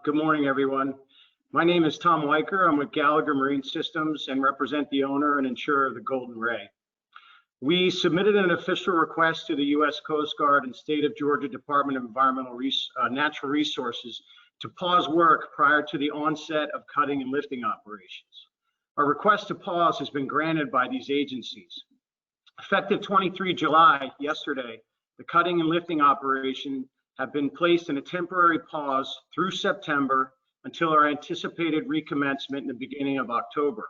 Good morning, everyone. My name is Tom Weicker. I'm with Gallagher Marine Systems and represent the owner and insurer of the Golden Ray. We submitted an official request to the U.S. Coast Guard and State of Georgia Department of Natural Resources to pause work prior to the onset of cutting and lifting operations. Our request to pause has been granted by these agencies. Effective 23 July, yesterday, the cutting and lifting operation have been placed in a temporary pause through September until our anticipated recommencement in the beginning of October.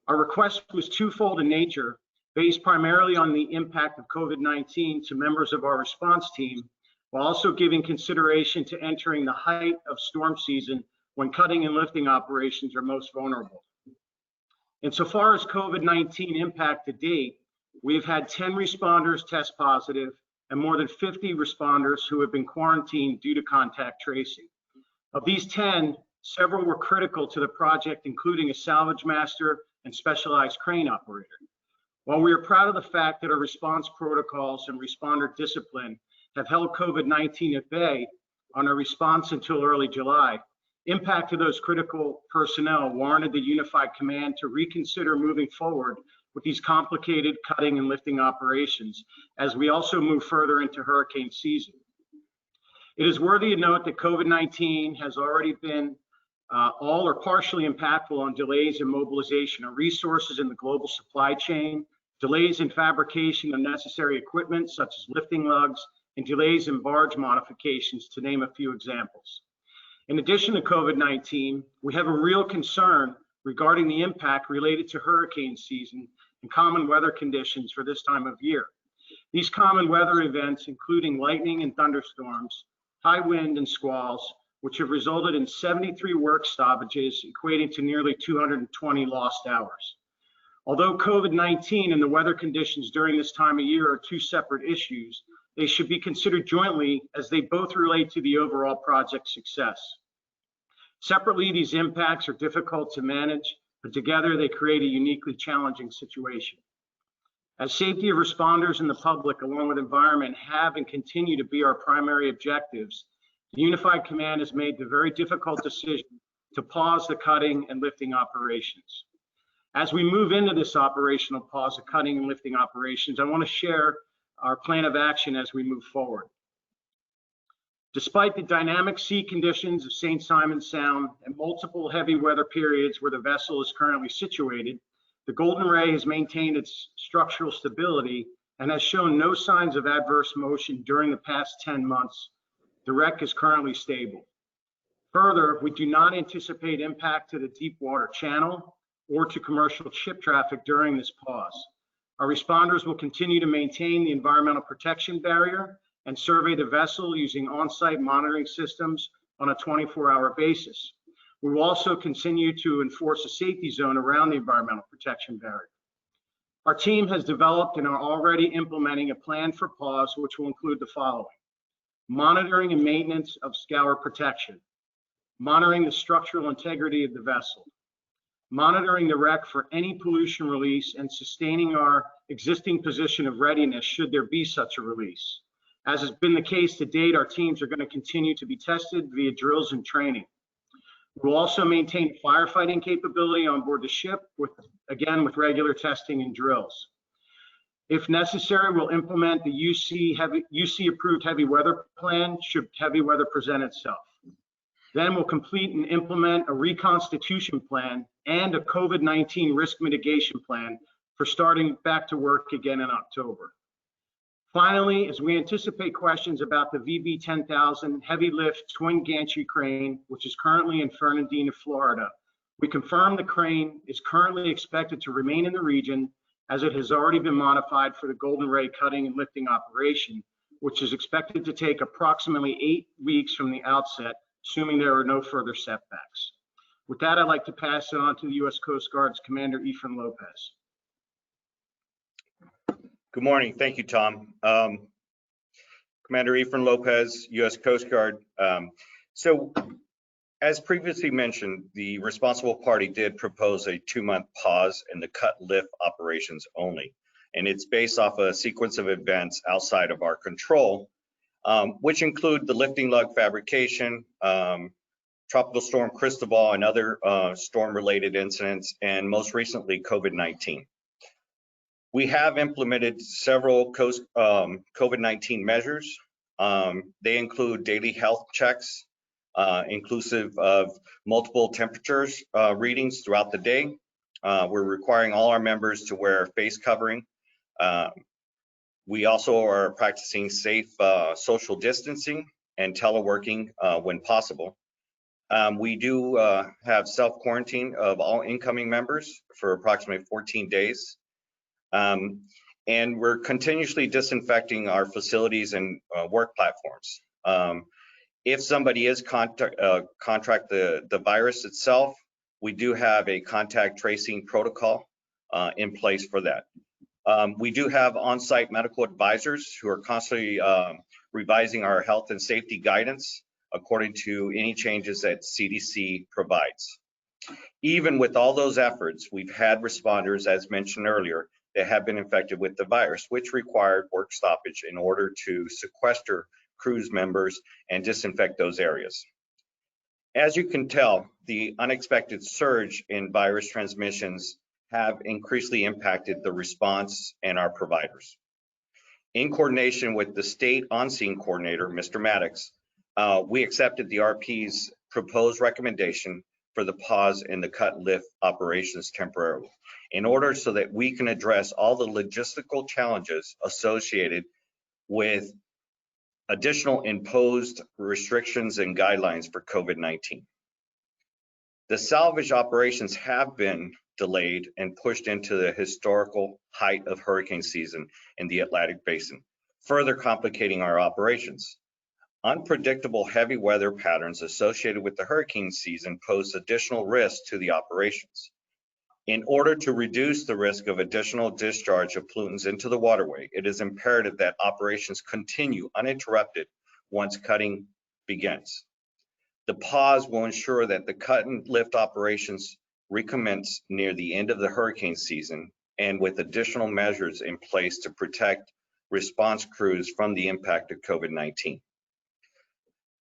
Our request was twofold in nature, based primarily on the impact of COVID-19 to members of our response team, while also giving consideration to entering the height of storm season when cutting and lifting operations are most vulnerable. Insofar as COVID-19 impact to date, we've had 10 responders test positive and more than 50 responders who have been quarantined due to contact tracing. Of these 10, several were critical to the project, including a salvage master and specialized crane operator. While we are proud of the fact that our response protocols and responder discipline have held COVID-19 at bay on our response until early July, impact to those critical personnel warranted the unified command to reconsider moving forward with these complicated cutting and lifting operations as we also move further into hurricane season. It is worthy of note that COVID-19 has already been all or partially impactful on delays in mobilization of resources in the global supply chain, delays in fabrication of necessary equipment such as lifting lugs, and delays in barge modifications, to name a few examples. In addition to COVID-19, we have a real concern regarding the impact related to hurricane season and common weather conditions for this time of year. These common weather events, including lightning and thunderstorms, high wind and squalls, which have resulted in 73 work stoppages, equating to nearly 220 lost hours. Although COVID-19 and the weather conditions during this time of year are two separate issues, they should be considered jointly as they both relate to the overall project success. Separately, these impacts are difficult to manage, but together they create a uniquely challenging situation. As safety of responders and the public, along with environment, have and continue to be our primary objectives, the Unified Command has made the very difficult decision to pause the cutting and lifting operations. As we move into this operational pause of cutting and lifting operations, I want to share our plan of action as we move forward. Despite the dynamic sea conditions of St. Simons Sound and multiple heavy weather periods where the vessel is currently situated, the Golden Ray has maintained its structural stability and has shown no signs of adverse motion during the past 10 months. The wreck is currently stable. Further, we do not anticipate impact to the deep water channel or to commercial ship traffic during this pause. Our responders will continue to maintain the environmental protection barrier and survey the vessel using on-site monitoring systems on a 24-hour basis. We will also continue to enforce a safety zone around the environmental protection barrier. Our team has developed and are already implementing a plan for pause, which will include the following: monitoring and maintenance of scour protection, monitoring the structural integrity of the vessel, monitoring the wreck for any pollution release, and sustaining our existing position of readiness should there be such a release. As has been the case to date, our teams are going to continue to be tested via drills and training. We'll also maintain firefighting capability on board the ship, with regular testing and drills. If necessary, we'll implement the UC approved heavy weather plan should heavy weather present itself. Then we'll complete and implement a reconstitution plan and a COVID-19 risk mitigation plan for starting back to work again in October. Finally, as we anticipate questions about the VB-10,000 heavy lift twin gantry crane, which is currently in Fernandina, Florida, we confirm the crane is currently expected to remain in the region as it has already been modified for the Golden Ray cutting and lifting operation, which is expected to take approximately 8 weeks from the outset, assuming there are no further setbacks. With that, I'd like to pass it on to the U.S. Coast Guard's Commander Efren Lopez. Good morning. Thank you, Tom. Commander Efren Lopez, U.S. Coast Guard. So, as previously mentioned, the responsible party did propose a 2-month pause in the cut lift operations only, and it's based off a sequence of events outside of our control, which include the lifting lug fabrication, Tropical Storm Cristobal and other storm-related incidents, and most recently COVID-19. We have implemented several COVID-19 measures. They include daily health checks, inclusive of multiple temperatures readings throughout the day. We're requiring all our members to wear face covering. We also are practicing safe social distancing and teleworking when possible. We do have self-quarantine of all incoming members for approximately 14 days. And we're continuously disinfecting our facilities and work platforms. If somebody is contract the virus itself, we do have a contact tracing protocol in place for that. We do have on-site medical advisors who are constantly revising our health and safety guidance according to any changes that CDC provides. Even with all those efforts, we've had responders, as mentioned earlier, that have been infected with the virus, which required work stoppage in order to sequester cruise members and disinfect those areas. As you can tell, the unexpected surge in virus transmissions have increasingly impacted the response and our providers. In coordination with the state on-scene coordinator, Mr. Maddox, we accepted the RP's proposed recommendation for the pause in the cut and lift operations temporarily, in order so that we can address all the logistical challenges associated with additional imposed restrictions and guidelines for COVID-19. The salvage operations have been delayed and pushed into the historical height of hurricane season in the Atlantic Basin, further complicating our operations. Unpredictable heavy weather patterns associated with the hurricane season pose additional risks to the operations. In order to reduce the risk of additional discharge of pollutants into the waterway, it is imperative that operations continue uninterrupted once cutting begins. The pause will ensure that the cut and lift operations recommence near the end of the hurricane season, and with additional measures in place to protect response crews from the impact of COVID-19,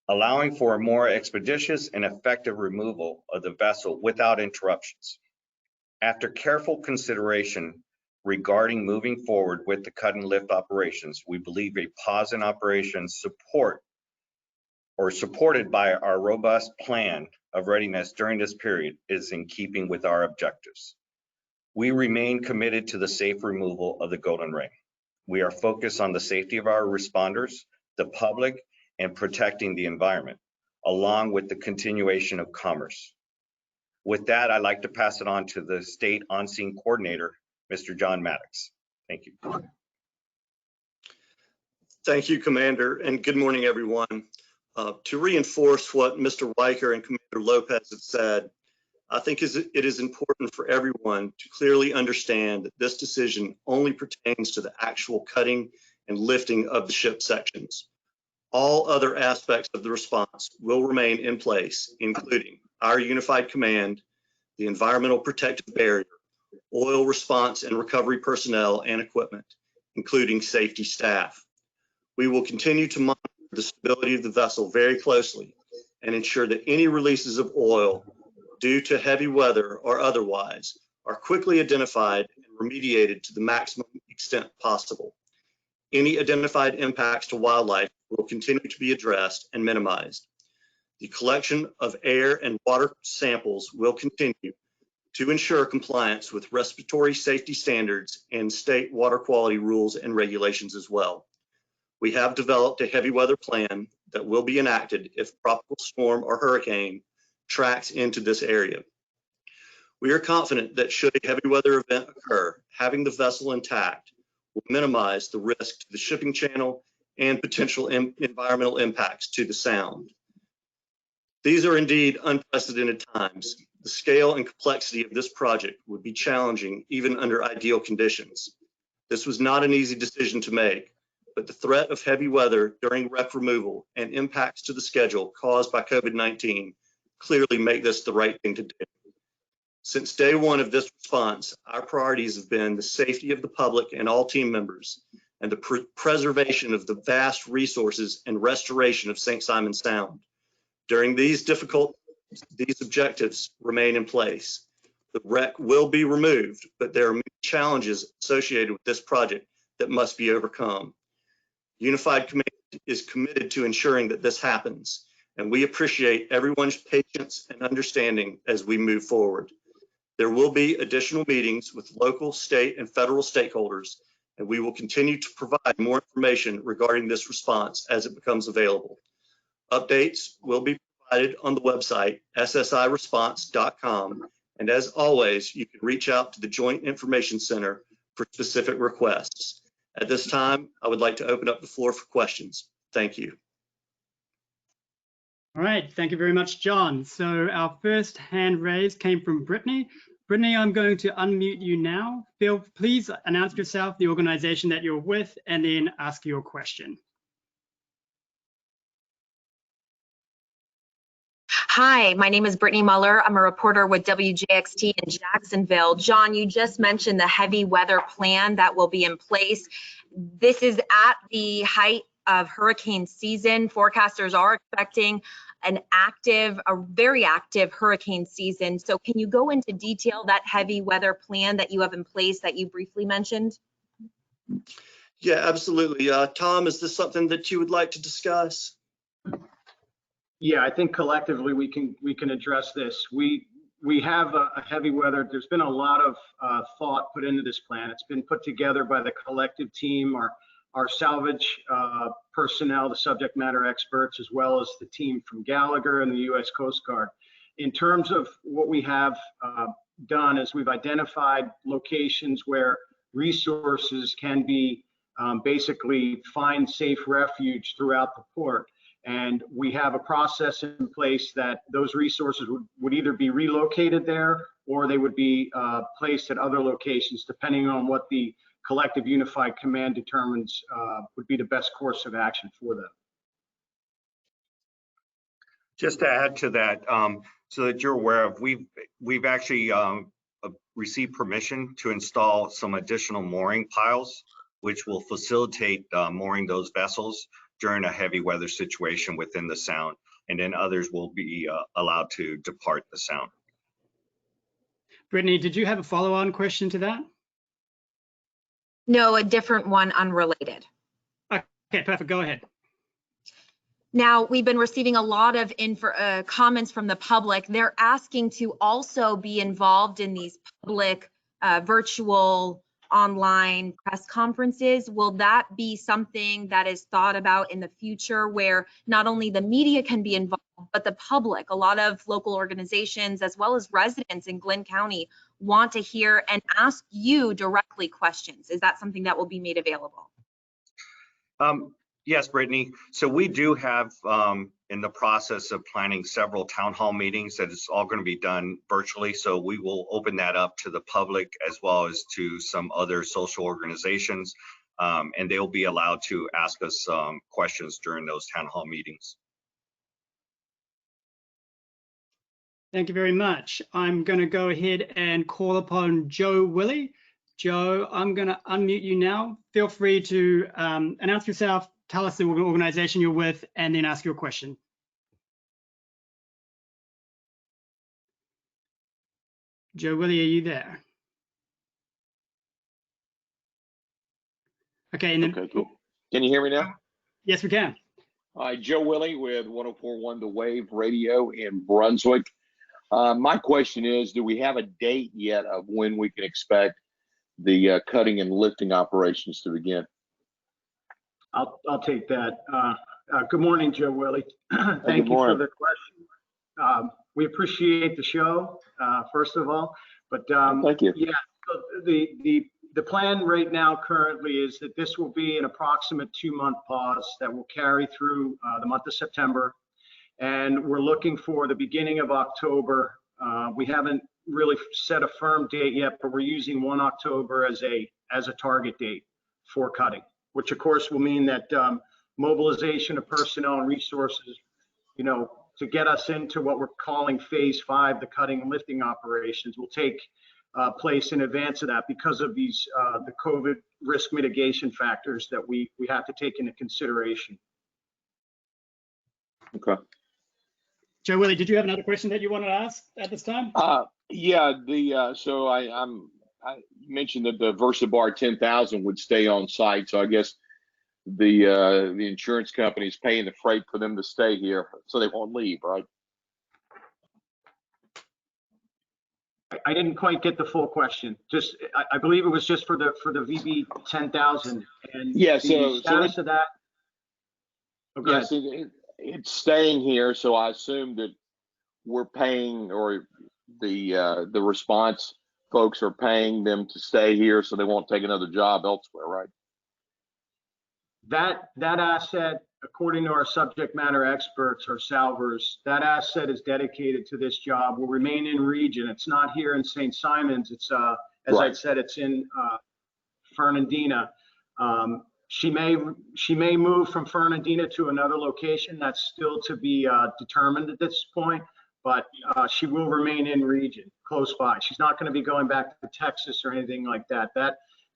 allowing for a more expeditious and effective removal of the vessel without interruptions. After careful consideration regarding moving forward with the cut and lift operations, we believe a pause in operations supported by our robust plan of readiness during this period is in keeping with our objectives. We remain committed to the safe removal of the Golden Ray. We are focused on the safety of our responders, the public, and protecting the environment, along with the continuation of commerce. With that, I'd like to pass it on to the state on-scene coordinator, Mr. John Maddox. Thank you. Thank you, Commander, and good morning, everyone. To reinforce what Mr. Weicker and Commander Lopez have said, I think it is important for everyone to clearly understand that this decision only pertains to the actual cutting and lifting of the ship sections. All other aspects of the response will remain in place, including our unified command, the environmental protective barrier, oil response and recovery personnel and equipment, including safety staff. We will continue to monitor the stability of the vessel very closely and ensure that any releases of oil due to heavy weather or otherwise are quickly identified and remediated to the maximum extent possible. Any identified impacts to wildlife will continue to be addressed and minimized. The collection of air and water samples will continue to ensure compliance with respiratory safety standards and state water quality rules and regulations as well. We have developed a heavy weather plan that will be enacted if tropical storm or hurricane tracks into this area. We are confident that should a heavy weather event occur, having the vessel intact will minimize the risk to the shipping channel and potential environmental impacts to the sound. These are indeed unprecedented times. The scale and complexity of this project would be challenging even under ideal conditions. This was not an easy decision to make, but the threat of heavy weather during wreck removal and impacts to the schedule caused by COVID-19 clearly make this the right thing to do. Since day one of this response, our priorities have been the safety of the public and all team members, and the preservation of the vast resources and restoration of St. Simon Sound. During these difficult these objectives remain in place. The wreck will be removed, but there are many challenges associated with this project that must be overcome. Unified Command is committed to ensuring that this happens, and we appreciate everyone's patience and understanding as we move forward. There will be additional meetings with local, state, and federal stakeholders, and we will continue to provide more information regarding this response as it becomes available. Updates will be provided on the website, ssiresponse.com, and as always, you can reach out to the Joint Information Center for specific requests. At this time, I would like to open up the floor for questions. Thank you. All right, thank you very much, John. So our first hand raised came from Brittany. Brittany, I'm going to unmute you now. Please announce yourself, the organization that you're with, and then ask your question. Hi, my name is Brittany Muller. I'm a reporter with WJXT in Jacksonville. John, you just mentioned the heavy weather plan that will be in place. This is at the height of hurricane season. Forecasters are expecting a very active hurricane season. So can you go into detail that heavy weather plan that you have in place that you briefly mentioned? Yeah, absolutely. Tom, is this something that you would like to discuss? Yeah, I think collectively we can address this. We have a heavy weather. There's been a lot of thought put into this plan. It's been put together by the collective team, our salvage personnel, the subject matter experts, as well as the team from Gallagher and the U.S. Coast Guard. In terms of what we have done is we've identified locations where resources can be basically find safe refuge throughout the port. And we have a process in place that those resources would either be relocated there or they would be placed at other locations, depending on what the collective unified command determines would be the best course of action for them. Just to add to that, so that you're aware of, we've actually received permission to install some additional mooring piles, which will facilitate mooring those vessels during a heavy weather situation within the sound, and then others will be allowed to depart the sound. Brittany, did you have a follow-on question to that? No, a different one, unrelated. Okay, perfect, go ahead. Now, we've been receiving a lot of comments from the public. They're asking to also be involved in these public virtual online press conferences. Will that be something that is thought about in the future where not only the media can be involved, but the public, a lot of local organizations, as well as residents in Glynn County want to hear and ask you directly questions? Is that something that will be made available? Yes, Brittany. So we do have in the process of planning several town hall meetings that is all going to be done virtually. So we will open that up to the public as well as to some other social organizations, and they'll be allowed to ask us questions during those town hall meetings. Thank you very much. I'm going to go ahead and call upon Joe Willy. Joe, I'm going to unmute you now. Feel free to announce yourself, tell us the organization you're with, and then ask your question. Joe Willy, are you there? Okay, and then, Okay, can you hear me now? Yes, we can. Hi, Joe Willy with 104.1 The Wave Radio in Brunswick. My question is, do we have a date yet of when we can expect the cutting and lifting operations to begin? I'll take that. Good morning, Joe Willy. Thank you for the question. We appreciate the show, first of all. But thank you. Yeah, so the plan right now currently is that this will be an approximate 2-month pause that will carry through the month of September. And we're looking for the beginning of October. We haven't really set a firm date yet, but we're using 1 October as a target date for cutting, which of course will mean that mobilization of personnel and resources, to get us into what we're calling phase 5, the cutting and lifting operations, will take place in advance of that because of these the COVID risk mitigation factors that we have to take into consideration. Okay. Joe Willie, did you have another question that you wanted to ask at this time? Yeah, so I mentioned that the VersaBar 10,000 would stay on site. So I guess the insurance company is paying the freight for them to stay here, so they won't leave, right? I didn't quite get the full question. Just, I believe it was just for the VB 10,000 and Yeah, the status of that. Okay. Yes, it's staying here, so I assume that we're paying, or the response folks are paying them to stay here, so they won't take another job elsewhere, right? That asset, according to our subject matter experts or salvers, that asset is dedicated to this job, will remain in region. It's not here in St. Simons. It's, as Right. I said, it's in Fernandina. She may move from Fernandina to another location. That's still to be determined at this point, but she will remain in region, close by. She's not going to be going back to Texas or anything like that.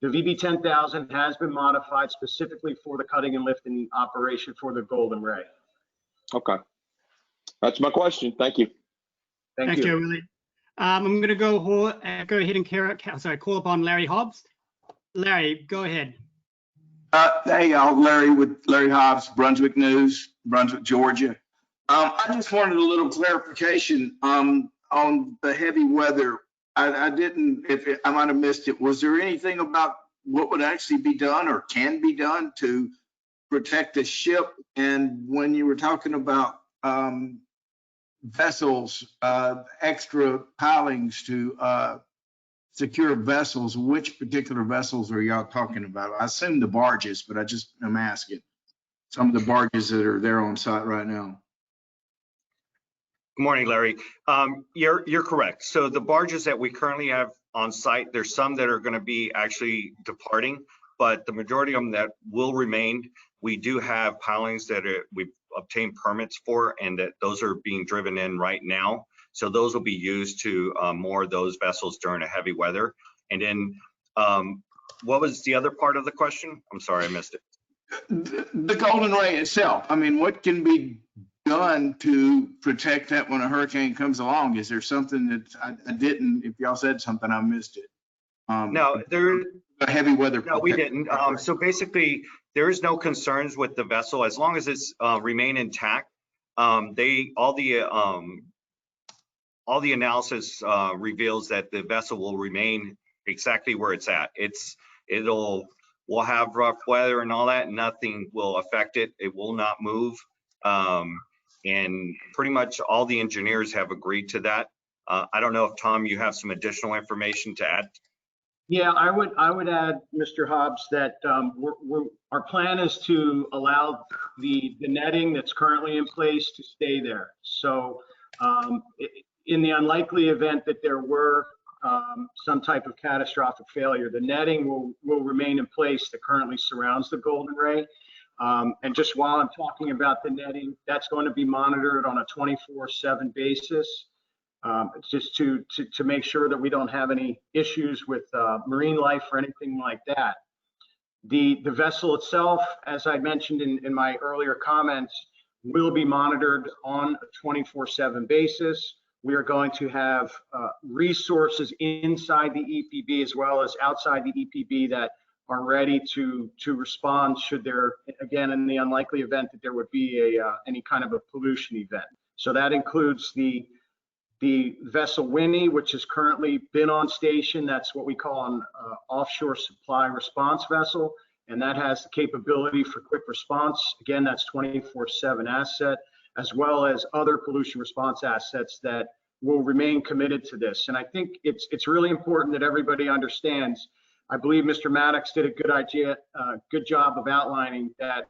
The VB 10,000 has been modified specifically for the cutting and lifting operation for the Golden Ray. Okay, that's my question. Thank you. Thank Thanks, you. Joe Willie. I'm going to go ahead and call upon Larry Hobbs. Larry, go ahead. Hey, y'all, Larry with Larry Hobbs, Brunswick News, Brunswick, Georgia. I just wanted a little clarification on the heavy weather. I didn't, I might have missed it. Was there anything about what would actually be done or can be done to protect the ship? And when you were talking about vessels, extra pilings to secure vessels, which particular vessels are y'all talking about? I assume the barges, but I'm asking some of the barges that are there on site right now. Good morning, Larry. You're correct. So the barges that we currently have on site, there's some that are going to be actually departing, but the majority of them that will remain. We do have pilings that we've obtained permits for, and that those are being driven in right now. So those will be used to moor those vessels during a heavy weather. And then what was the other part of the question? I'm sorry, I missed it. The Golden Ray itself. I mean, what can be done to protect that when a hurricane comes along? Is there something that I didn't, if y'all said something, I missed it? No, A heavy weather. No, we didn't. So basically, there is no concerns with the vessel as long as it's remain intact. All the analysis reveals that the vessel will remain exactly where it's at. We'll have rough weather and all that. Nothing will affect it. It will not move. And pretty much all the engineers have agreed to that. I don't know if Tom, you have some additional information to add. Yeah, I would add, Mr. Hobbs, that our plan is to allow the netting that's currently in place to stay there. So in the unlikely event that there were some type of catastrophic failure, the netting will remain in place that currently surrounds the Golden Ray. And just while I'm talking about the netting, that's going to be monitored on a 24/7 basis. Just to make sure that we don't have any issues with marine life or anything like that. The vessel itself, as I mentioned in my earlier comments, will be monitored on a 24/7 basis. We are going to have resources inside the EPB as well as outside the EPB that are ready to respond should there, again, in the unlikely event that there would be any kind of a pollution event. So that includes the vessel Winnie, which has currently been on station. That's what we call an offshore supply response vessel, and that has the capability for quick response. Again, that's 24/7 asset, as well as other pollution response assets that will remain committed to this. And I think it's really important that everybody understands. I believe Mr. Maddox did a good job of outlining that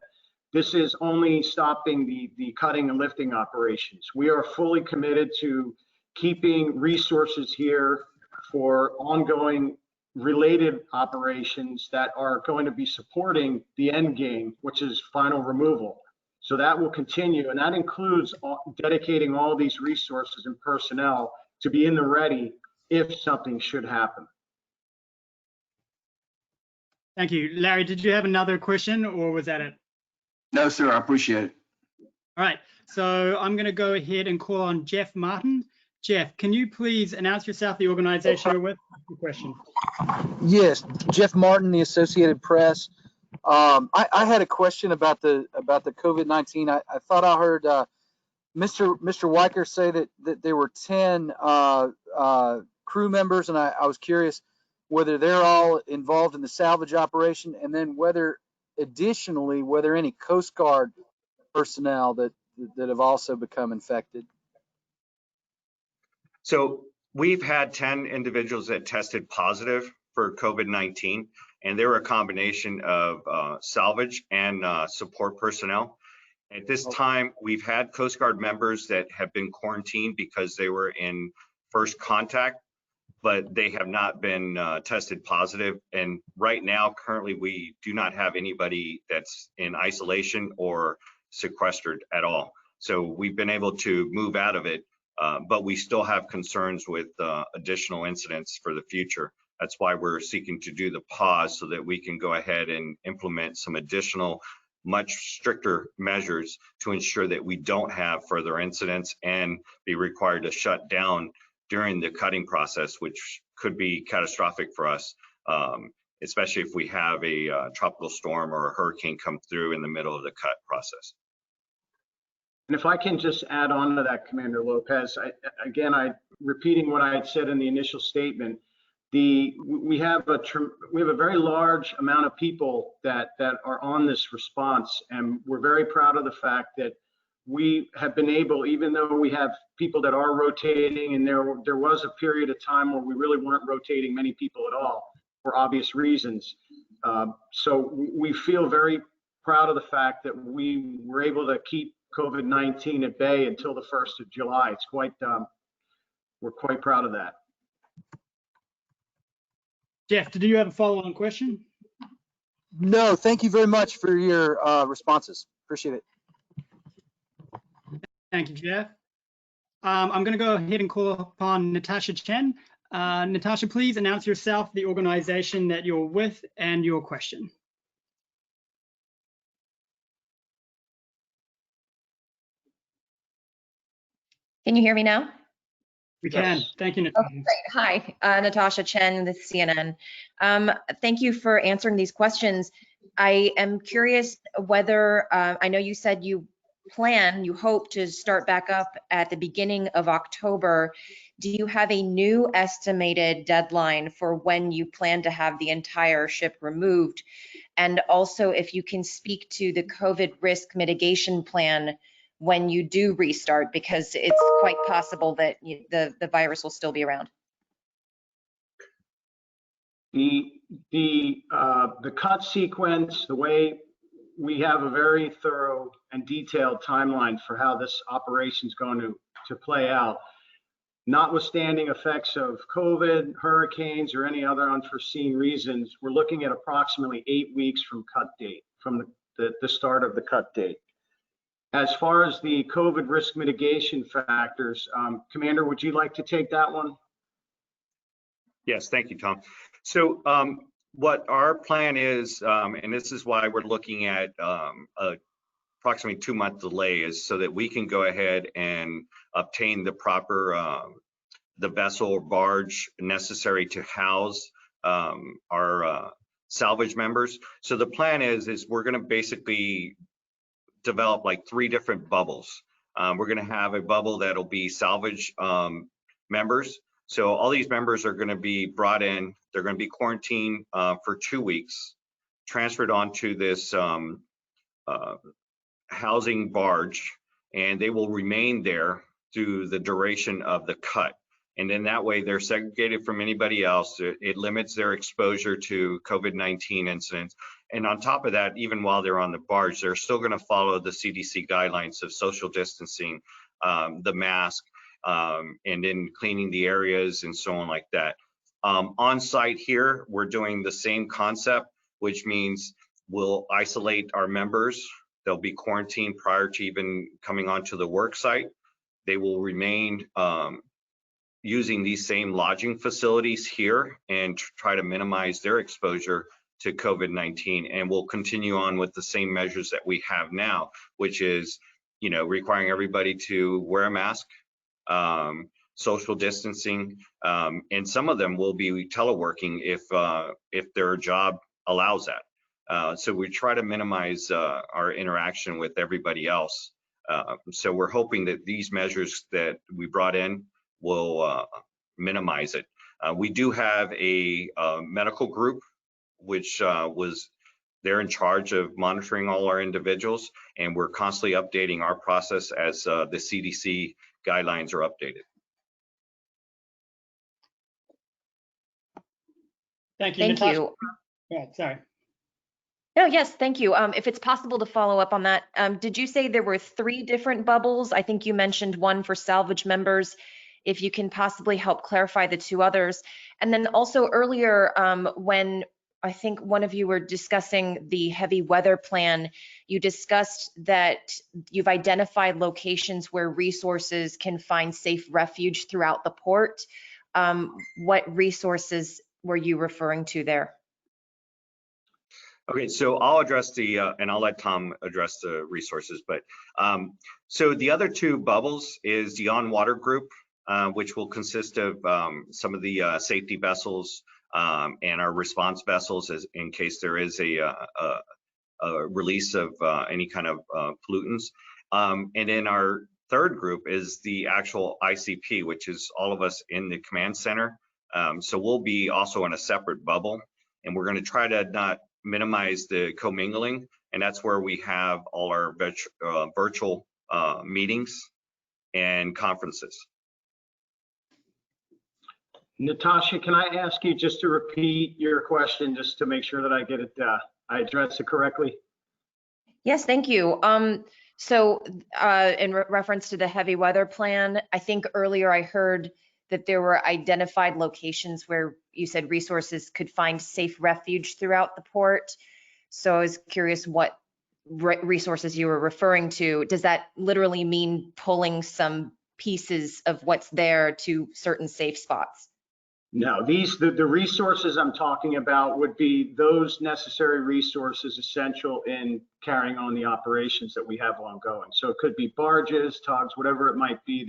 this is only stopping the cutting and lifting operations. We are fully committed to keeping resources here for ongoing related operations that are going to be supporting the end game, which is final removal. So that will continue, and that includes dedicating all these resources and personnel to be in the ready if something should happen. Thank you. Larry, did you have another question or was that it? No, sir, I appreciate it. All right. So I'm going to go ahead and call on Jeff Martin. Jeff, can you please announce yourself, the organization you're with? Your question. Yes, Jeff Martin, the Associated Press. I had a question about the COVID-19. I thought I heard Mr. Weicker say that there were 10 crew members, and I was curious whether they're all involved in the salvage operation, and then whether any Coast Guard personnel that have also become infected. So we've had 10 individuals that tested positive for COVID-19, and they were a combination of salvage and support personnel. At this time, we've had Coast Guard members that have been quarantined because they were in first contact, but they have not been tested positive. And right now, currently, we do not have anybody that's in isolation or sequestered at all. So we've been able to move out of it, but we still have concerns with additional incidents for the future. That's why we're seeking to do the pause so that we can go ahead and implement some additional, much stricter measures to ensure that we don't have further incidents and be required to shut down during the cutting process, which could be catastrophic for us, especially if we have a tropical storm or a hurricane come through in the middle of the cut process. And if I can just add on to that, Commander Lopez, repeating what I had said in the initial statement, we have a very large amount of people that are on this response, and we're very proud of the fact that we have been able, even though we have people that are rotating, and there was a period of time where we really weren't rotating many people at all for obvious reasons. So we feel very proud of the fact that we were able to keep COVID-19 at bay until the 1st of July. It's we're quite proud of that. Jeff, did you have a follow-on question? No, thank you very much for your responses. Appreciate it. Thank you, Jeff. I'm going to go ahead and call upon Natasha Chen. Natasha, please announce yourself, the organization that you're with, and your question. Can you hear me now? We can. Yes. Thank you, Natasha. Okay, great. Hi, Natasha Chen with CNN. Thank you for answering these questions. I am curious whether, I know you said you hope to start back up at the beginning of October. Do you have a new estimated deadline for when you plan to have the entire ship removed? And also, if you can speak to the COVID risk mitigation plan when you do restart, because it's quite possible that the virus will still be around. The cut sequence, the way we have a very thorough and detailed timeline for how this operation is going to play out, notwithstanding effects of COVID, hurricanes, or any other unforeseen reasons. We're looking at approximately 8 weeks from cut date, from the start of the cut date. As far as the COVID risk mitigation factors, Commander, would you like to take that one? Yes, thank you, Tom. So what our plan is, and this is why we're looking at approximately 2-month delay, is so that we can go ahead and obtain the proper, the vessel or barge necessary to house our salvage members. So the plan is we're going to basically develop like 3 different bubbles. We're going to have a bubble that'll be salvage members. So all these members are going to be brought in. They're going to be quarantined for 2 weeks, transferred onto this housing barge, and they will remain there through the duration of the cut. And then that way they're segregated from anybody else. It limits their exposure to COVID-19 incidents. And on top of that, even while they're on the barge, they're still going to follow the CDC guidelines of social distancing, the mask, and then cleaning the areas and so on like that. On site here, we're doing the same concept, which means we'll isolate our members. They'll be quarantined prior to even coming onto the work site. They will remain using these same lodging facilities here and try to minimize their exposure to COVID-19. And we'll continue on with the same measures that we have now, which is requiring everybody to wear a mask, social distancing, and some of them will be teleworking if their job allows that. So we try to minimize our interaction with everybody else. So we're hoping that these measures that we brought in will minimize it. We do have a medical group, which they're in charge of monitoring all our individuals, and we're constantly updating our process as the CDC guidelines are updated. Thank you. Thank Natasha. you. Yeah, sorry. No, yes, thank you. If it's possible to follow up on that, did you say there were 3 different bubbles? I think you mentioned one for Salvage members. If you can possibly help clarify the 2 others. And then also earlier, when I think one of you were discussing the heavy weather plan, you discussed that you've identified locations where resources can find safe refuge throughout the port. What resources were you referring to there? Okay, so I'll address and I'll let Tom address the resources, but so the other 2 bubbles is the on-water group, which will consist of some of the safety vessels and our response vessels in case there is a release of any kind of pollutants. And then our 3rd group is the actual ICP, which is all of us in the command center. So we'll be also in a separate bubble, and we're going to try to not minimize the commingling, and that's where we have all our virtual meetings and conferences. Natasha, can I ask you just to repeat your question just to make sure that I get it, I address it correctly? Yes, thank you. So in reference to the heavy weather plan, I think earlier I heard that there were identified locations where you said resources could find safe refuge throughout the port. So I was curious what resources you were referring to. Does that literally mean pulling some pieces of what's there to certain safe spots? No, the resources I'm talking about would be those necessary resources essential in carrying on the operations that we have ongoing. So it could be barges, tugs, whatever it might be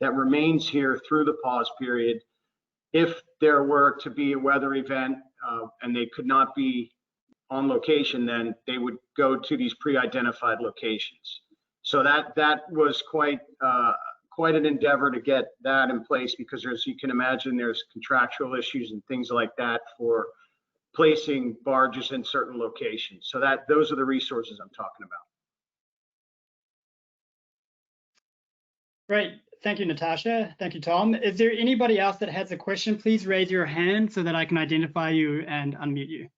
that remains here through the pause period. If there were to be a weather event and they could not be on location, then they would go to these pre-identified locations. So that was quite an endeavor to get that in place, because as you can imagine, there's contractual issues and things like that for placing barges in certain locations. So those are the resources I'm talking about. Great. Thank you, Natasha. Thank you, Tom. Is there anybody else that has a question? Please raise your hand so that I can identify you and unmute you.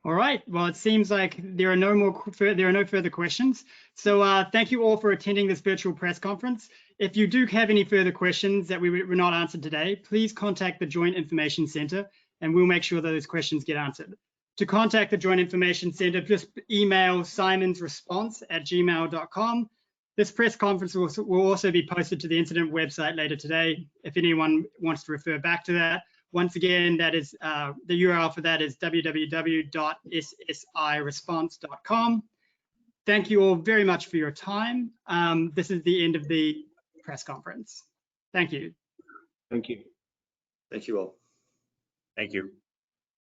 All right. Well, it seems like there are no further questions. So thank you all for attending this virtual press conference. If you do have any further questions that were not answered today, please contact the Joint Information Center and we'll make sure those questions get answered. To contact the Joint Information Center, just email simonsresponse@gmail.com. This press conference will also be posted to the incident website later today if anyone wants to refer back to that. Once again, that is the URL for that is www.ssiresponse.com. Thank you all very much for your time. This is the end of the press conference. Thank you. Thank you. Thank you all. Thank you.